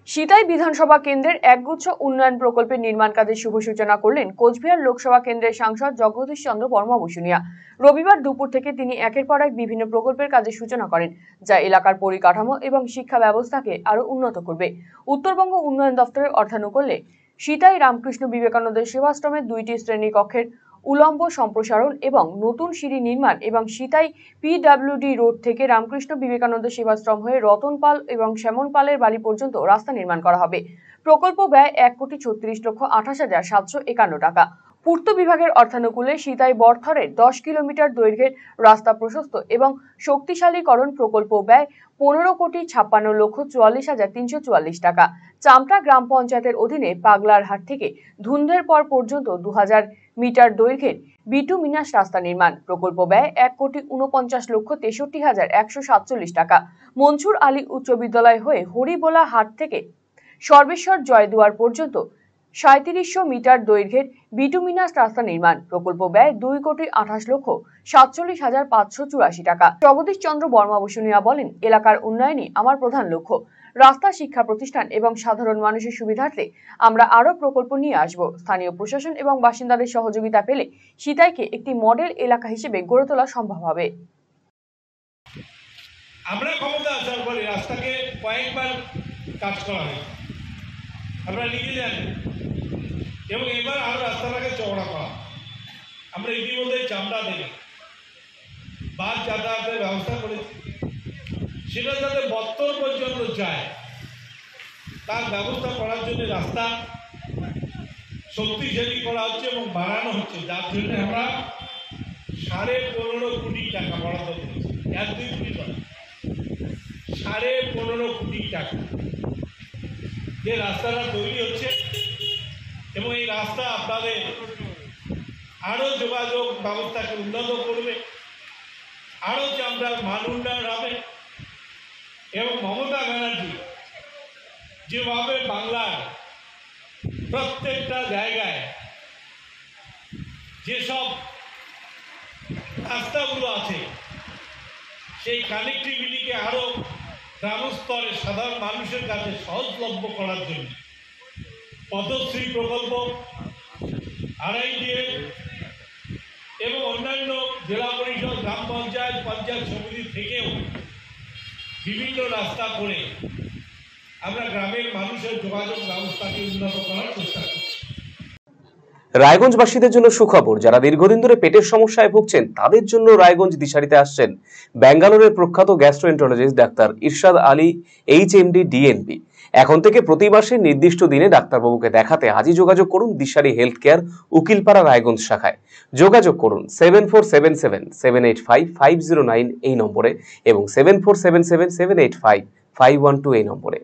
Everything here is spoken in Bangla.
সিতাই বিধানসভা কেন্দ্রের একগুচ্ছ উন্নয়ন প্রকল্পের নির্মাণ কাজের শুভ সূচনা করলেন কোচবিহার লোকসভা কেন্দ্রের সাংসদ জগদীশ চন্দ্র বর্মা বসুনিয়া। রবিবার দুপুর থেকে তিনি একের পর এক বিভিন্ন প্রকল্পের কাজের সূচনা করেন, যা এলাকার পরিকাঠামো এবং শিক্ষা ব্যবস্থাকে আরো উন্নত করবে। উত্তরবঙ্গ উন্নয়ন দপ্তরের অর্থানুকূল্যে সিতাই রামকৃষ্ণ বিবেকানন্দ সেবাশ্রমের 2টি শ্রেণী কক্ষের উলম্ব সম্প্রসারণ এবং নতুন সিঁড়ি নির্মাণ এবং সিতাই পিডব্লিউডি রোড থেকে রামকৃষ্ণ বিবেকানন্দ সেবাশ্রম হয়ে রতন পাল এবং শ্যামন পালের বাড়ি পর্যন্ত রাস্তা নির্মাণ করা হবে। প্রকল্প ব্যয় 1,36,58,751 টাকা। পূর্ত বিভাগের অর্থানুকূলে সিতাই বরথরের 10 কিলোমিটার দৈর্ঘ্যের রাস্তা প্রশস্ত এবং শক্তিশালীকরণ প্রকল্প ব্যয় 15,56,44,344 টাকা। চামটা গ্রাম পঞ্চায়েতের অধীনে পাগলারহাট থেকে ধুন্ধেরপর পর্যন্ত 2000 মিটার দৈর্ঘ্যের বিটুমিনাস রাস্তা নির্মাণ প্রকল্প ব্যয় 1,49,63,147 টাকা। মনসুর আলী উচ্চ বিদ্যালয় হয়ে হরিবোলা হাট থেকে সর্বেশ্বর জয়দুয়ার পর্যন্ত 3700 মিটার দৈর্ঘ্যের বিটুমিনাস রাস্তা নির্মাণ প্রকল্প ব্যয় 2,28,47,584 টাকা। জগদীশ চন্দ্র বর্মা বসুনিয়া বলেন, এলাকার উন্নয়নই আমার প্রধান লক্ষ্য। রাস্তা, শিক্ষা প্রতিষ্ঠান এবং সাধারণ মানুষের সুবিধার্থে আমরা আরো প্রকল্প নিয়ে আসব। স্থানীয় প্রশাসন এবং বাসিন্দাদের সহযোগিতা পেলে সিতাইকে একটি মডেল এলাকা হিসেবে গড়ে তোলা সম্ভব হবে। আমরা ক্ষমতা আসার পরে রাস্তাকে কয়েকবার কাজ করা হয়, আপনারা নিজে জানেন, এবং এবার আরো রাস্তাটাকে চওড়া করা। আমরা ইতিমধ্যে চামড়া থেকে বাস যাতায়াতের ব্যবস্থা করেছি, সেটা যাতে বত্তর পর্যন্ত যায় তার ব্যবস্থা করার জন্য রাস্তা শক্তিশালী করা হচ্ছে এবং বাড়ানো হচ্ছে, যার জন্য আমরা 15.5 কোটি টাকা বরাদ্দ করেছি। 1-2 কোটি নয়, 15.5 কোটি টাকা যে রাস্তাটা তৈরি হচ্ছে, এবং এই রাস্তা আপনাদের আরও যোগাযোগ ব্যবস্থাকে উন্নত করবে, আরও চামড়ার মান উন্নয়ন হবে। এবং মমতা ব্যানার্জি যেভাবে বাংলার প্রত্যেকটা জায়গায় যেসব রাস্তাগুলো আছে সেই কানেক্টিভিটিকে আরও গ্রামস্তরে সাধারণ মানুষের কাছে সহজলভ্য করার জন্য পথশ্রী প্রকল্প, RIDF এবং অন্যান্য জেলা পরিষদ, গ্রাম পঞ্চায়েত, পঞ্চায়েত সমিতি থেকেও বিভিন্ন রাস্তা করে আমরা গ্রামের মানুষের যোগাযোগ ব্যবস্থাকে উন্নত করার চেষ্টা করছি। রায়গঞ্জবাসীদের জন্য সুখবর, যারা দীর্ঘদিন ধরে পেটের সমস্যায় ভুগছেন তাদের জন্য রায়গঞ্জ দিশারিতে আসছেন ব্যাঙ্গালোরের প্রখ্যাত গ্যাস্ট্রোএন্টারোলজিস্ট ডাক্তার ইরশাদ আলী HMD DNB। এখন থেকে প্রতি মাসে নির্দিষ্ট দিনে ডাক্তারবাবুকে দেখাতে আজই যোগাযোগ করুন দিশারি হেলথ কেয়ার, উকিলপাড়া, রায়গঞ্জ শাখায়। যোগাযোগ করুন 7477785509 এই নম্বরে এবং 7477785512 এই নম্বরে।